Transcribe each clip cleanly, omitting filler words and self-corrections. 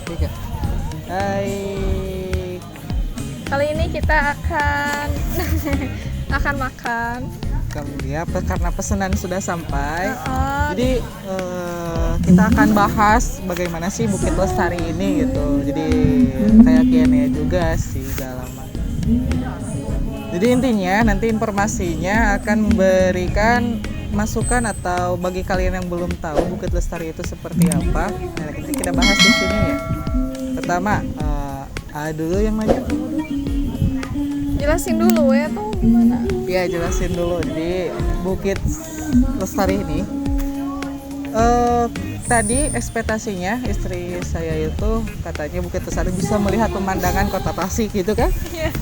Tiga. Hai. Kali ini kita akan akan makan. Ya, karena pesanan sudah sampai. Jadi kita akan bahas bagaimana sih Bukit Lestari ini gitu. Jadi kayak Q&A juga sih lama. Jadi intinya nanti informasinya akan memberikan masukan atau bagi kalian yang belum tahu Bukit Lestari itu seperti apa. Nah, kita bahas di sini ya. Pertama, dulu yang maju. Jelasin dulu ya tuh gimana? Ya jelasin dulu. Jadi Bukit Lestari ini tadi ekspektasinya istri saya itu katanya Bukit Lestari bisa melihat pemandangan kota Tasik gitu kan? Iya.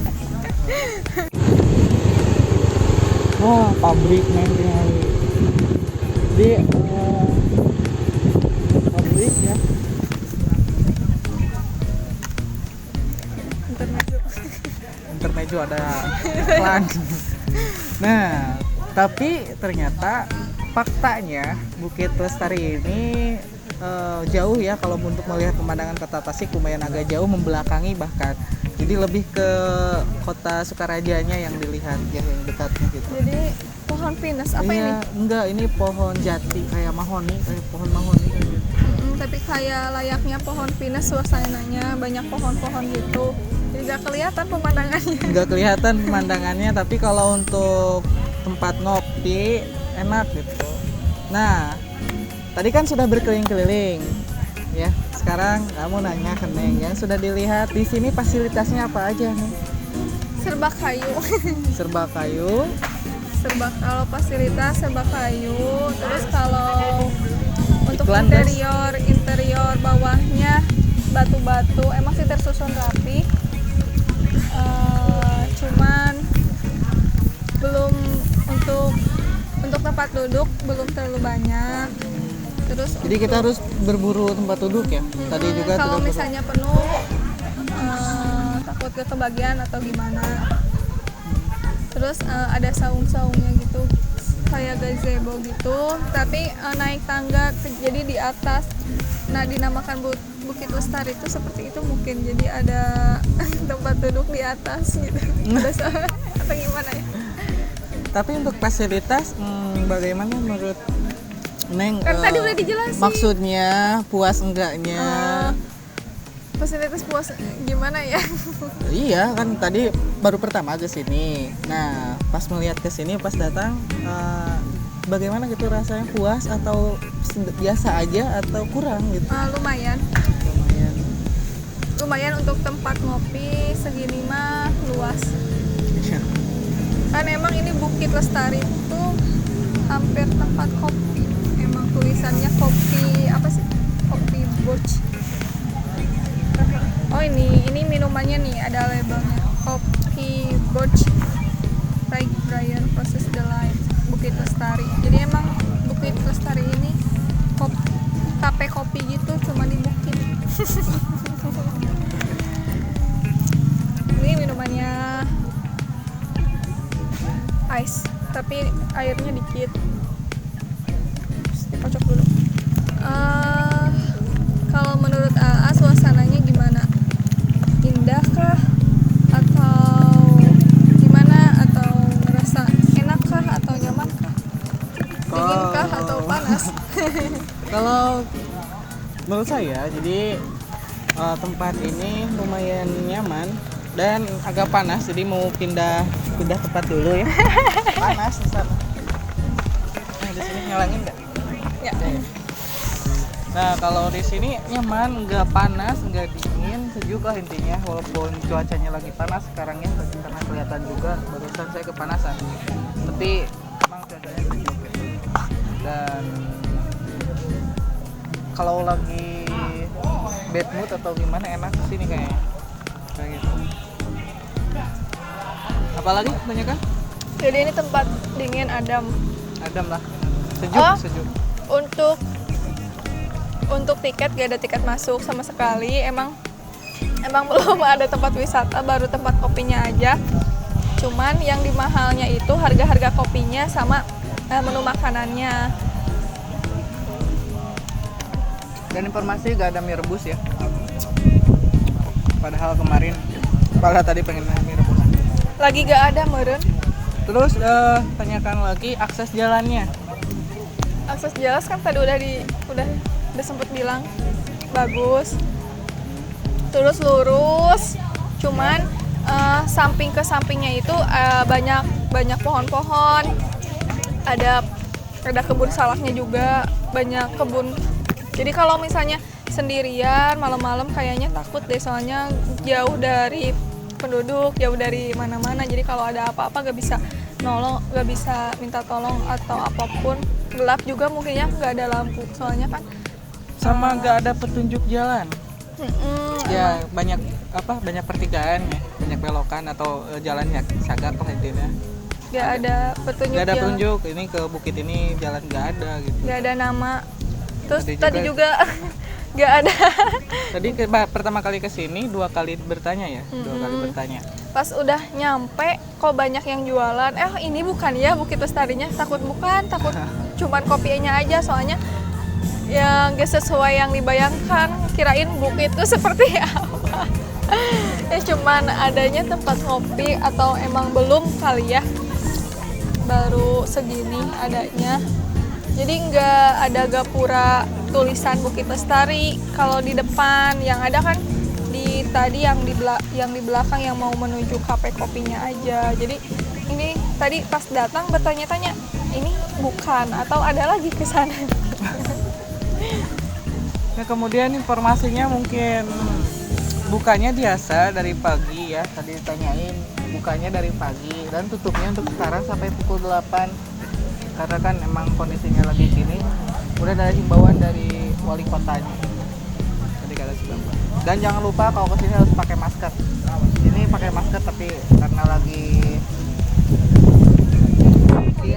Wah, pabrik memang. Jadi pabrik ya. Intermezzo ada iklan. Nah, tapi ternyata faktanya Bukit Lestari ini jauh ya kalau untuk melihat pemandangan kota Tasik, lumayan agak jauh membelakangi bahkan. Jadi lebih ke kota Sukarajanya yang dilihat ya, yang dekatnya gitu. Jadi pohon pinus apa ini? Enggak, ini pohon jati kayak mahoni, kayak pohon mahoni kayak gitu. Tapi kayak layaknya pohon pinus suasananya, banyak pohon-pohon gitu. Jadi gak kelihatan pemandangannya. Nggak kelihatan pemandangannya, tapi kalau untuk tempat ngopi enak gitu. Nah, tadi kan sudah berkeliling-keliling, ya. Sekarang kamu nanya ke Neng, yang sudah dilihat di sini fasilitasnya apa aja nih? Serba kayu. Serba kayu. Kalau fasilitas serba kayu. Terus kalau untuk Iklan, interior bawahnya batu-batu, emang sih tersusun rapi. Cuman belum untuk tempat duduk belum terlalu banyak. Terus jadi kita harus berburu tempat duduk ya. Tadi juga kalau misalnya penuh takut kebagian atau gimana. Terus ada saung-saungnya gitu kayak gazebo gitu, tapi naik tangga jadi di atas. Nah, dinamakan Bukit Lestari itu seperti itu mungkin, jadi ada tempat duduk di atas gitu. Atau gimana ya? Tapi untuk fasilitas bagaimana menurut Neng? Kan tadi udah dijelasin. Maksudnya puas enggaknya? Fasilitas puas gimana ya? Iya kan tadi baru pertama ke sini. Nah pas melihat ke sini pas datang bagaimana gitu rasanya, puas atau biasa aja atau kurang gitu? Lumayan untuk tempat ngopi segini mah luas. Kan emang ini Bukit Lestari itu hampir tempat kopi. Emang tulisannya kopi apa sih? Kopi Borch. Oh ini minumannya nih, ada labelnya. Kopi Borch Brian Process Delight Bukit Lestari. Jadi emang Bukit Lestari ini kafe kopi gitu, cuma di bukit. Ini minumannya ice, tapi airnya dikit. Terus dikocok dulu. Kalau menurut AA suasananya gimana? Indah kah? Atau gimana? Atau merasa enak kah? Atau nyaman kah? Dingin kah? Atau panas? Kalau menurut saya, jadi tempat ini lumayan nyaman dan agak panas, jadi mau pindah tempat dulu ya. Panas di sana. Nah, di sini nyalangin nggak? Ya. Nah kalau di sini nyaman, nggak panas, nggak dingin, sejuk lah intinya. Walaupun cuacanya lagi panas sekarang ya, karena kelihatan juga barusan saya kepanasan. Tapi emang cuacanya sejuk gitu. Dan kalau lagi bad mood atau gimana enak sini kayaknya. Kayak gitu. Apalagi kebanyakan? Jadi ini tempat dingin adem lah. Sejuk. Untuk tiket gak ada tiket masuk sama sekali. Emang belum ada tempat wisata, baru tempat kopinya aja. Cuman yang di mahalnya itu harga kopinya sama menu makanannya. Dan informasi gak ada mie rebus ya? Padahal kemarin Pala tadi pengen mie rebusan. Lagi gak ada meren. Terus tanyakan lagi akses jalannya. Akses jalan kan tadi udah sempet bilang bagus. Terus lurus, cuman samping ke sampingnya itu banyak pohon-pohon. Ada kebun salaknya juga, banyak kebun. Jadi kalau misalnya sendirian malam-malam kayaknya takut deh, soalnya jauh dari penduduk, jauh dari mana-mana. Jadi kalau ada apa-apa gak bisa nolong, gak bisa minta tolong atau apapun. Gelap juga mungkinnya, gak ada lampu soalnya kan. Sama gak ada petunjuk jalan. Ya emang. banyak pertigaan ya, banyak belokan atau jalannya sagak lah intinya. Gak ada petunjuk. Gak ada jalan. petunjuk, ini ke bukit ini jalan gak ada gitu. Gak ada nama. Terus Tadi tadi juga gak ada. Tadi pertama kali kesini 2 kali bertanya ya, 2 kali bertanya. Pas udah nyampe kok banyak yang jualan. Ini bukan ya Bukit Lestarinya? Takut cuman kopinya aja, soalnya yang gak sesuai yang dibayangkan. Kirain bukit itu seperti apa. Cuman adanya tempat ngopi atau emang belum kali ya, baru segini adanya. Jadi nggak ada gapura tulisan Bukit Lestari. Kalau di depan yang ada kan tadi yang di belakang yang mau menuju kafe kopinya aja. Jadi ini tadi pas datang bertanya-tanya, ini bukan atau ada lagi ke sana. Nah kemudian informasinya mungkin bukanya biasa dari pagi ya, tadi ditanyain bukanya dari pagi dan tutupnya untuk sekarang sampai pukul 8 karena kan emang kondisinya lagi gini. Udah ada himbauan dari wali kotanya tadi kata himbauan. Dan jangan lupa kalau kesini harus pakai masker. Ini pakai masker tapi karena lagi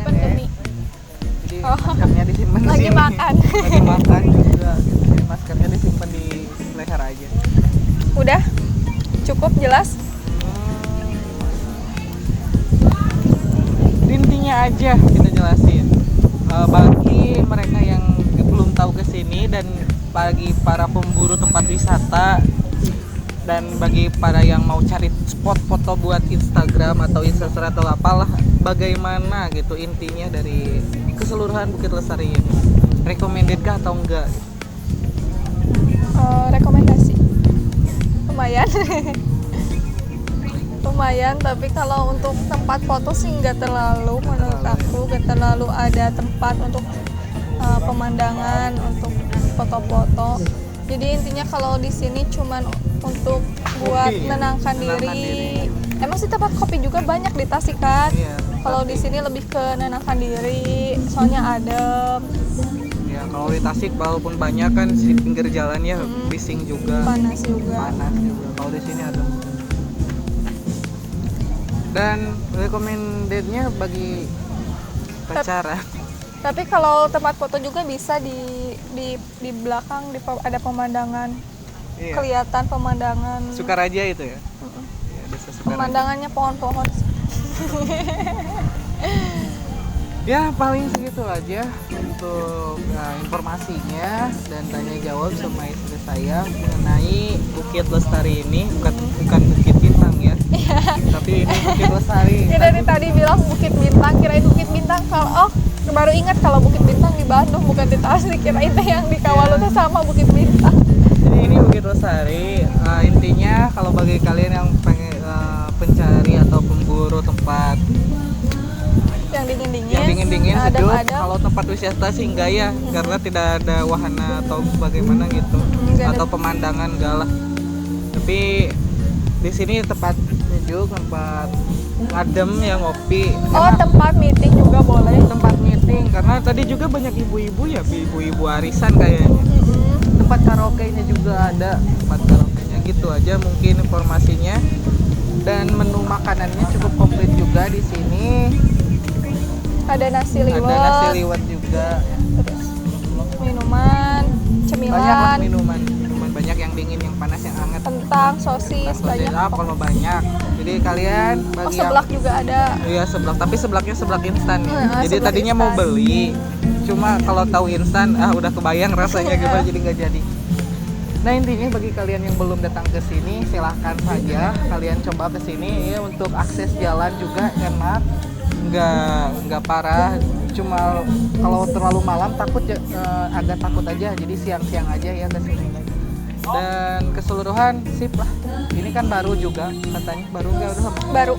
Pandemi. Jadi maskernya disimpan Lagi sini. makan. Lagi makan juga. Jadi maskernya disimpan di leher aja. Udah cukup jelas. Intinya aja kita jelasin bagi mereka yang belum tahu kesini dan bagi para pemburu tempat wisata dan bagi para yang mau cari spot foto buat Instagram atau Instastory atau apalah, bagaimana gitu intinya dari keseluruhan Bukit Lestari ini, recommended kah atau enggak? Rekomendasi lumayan, tapi kalau untuk tempat foto sih nggak terlalu, menurut aku nggak terlalu ada tempat untuk pemandangan untuk foto-foto. Jadi intinya kalau di sini cuman untuk buat menenangkan diri. Emang sih tempat kopi juga banyak di Tasik kan. Kalau di sini lebih ke menenangkan diri, soalnya adem. Ya kalau di Tasik walaupun banyak kan di pinggir jalannya bising juga, panas juga. Kalau di sini adem. Dan recommendednya bagi pacara. Tapi kalau tempat foto juga bisa di belakang ada pemandangan. Iya. Kelihatan pemandangan. Sukaraja itu ya? Ya desa Sukaraja. Pemandangannya pohon-pohon. Ya paling segitu aja untuk informasinya dan tanya jawab sama istri saya mengenai Bukit Lestari ini. Bukan Bukit Bintang ya, tapi ini Bukit Lestari. Ya dari tadi bilang Bukit Bintang, kirain Bukit Bintang. Kalau baru ingat kalau Bukit Bintang di Bandung bukan di Tasik, kirain yang di Kawalutnya sama Bukit Bintang. Jadi ini Bukit Lestari. Intinya kalau bagi kalian yang pengen pencari atau pemburu tempat yang dingin-dingin, sejuk, kalau tempat wisata sih enggak ya, karena tidak ada wahana atau bagaimana gitu, atau pemandangan enggak lah. Tapi di sini tempat sejuk, tempat adem yang ngopi. Tempat meeting juga boleh. Tempat meeting, karena tadi juga banyak ibu-ibu ya, ibu-ibu arisan kayaknya. Tempat karaoke-nya juga ada, tempat karaoke-nya gitu aja mungkin informasinya. Dan menu makanannya cukup komplit juga di sini. Ada nasi liwet juga. Terus minuman, cemilan. Banyak lah minuman banyak yang dingin, yang panas, yang hangat. Kentang, sosis, banyak. Kalau banyak. Jadi kalian bagi seblak juga ada. Iya seblak, tapi seblaknya seblak instan ya. Jadi tadinya instan. mau beli, cuma kalau tahu instan udah kebayang rasanya gimana, jadi nggak jadi. Nah intinya bagi kalian yang belum datang ke sini, silahkan saja kalian coba ke sini ya. Untuk akses jalan juga enak, nggak parah. Cuma kalau terlalu malam takut ya, agak takut aja. Jadi siang-siang aja ya ke sini. Dan keseluruhan sip lah. Ini kan baru juga katanya, baru nggak udah baru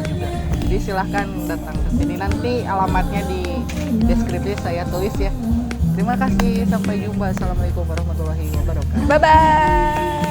juga. Jadi silahkan datang ke sini. Nanti alamatnya di deskripsi saya tulis ya. Terima kasih, sampai jumpa. Assalamualaikum warahmatullahi wabarakatuh. Bye bye.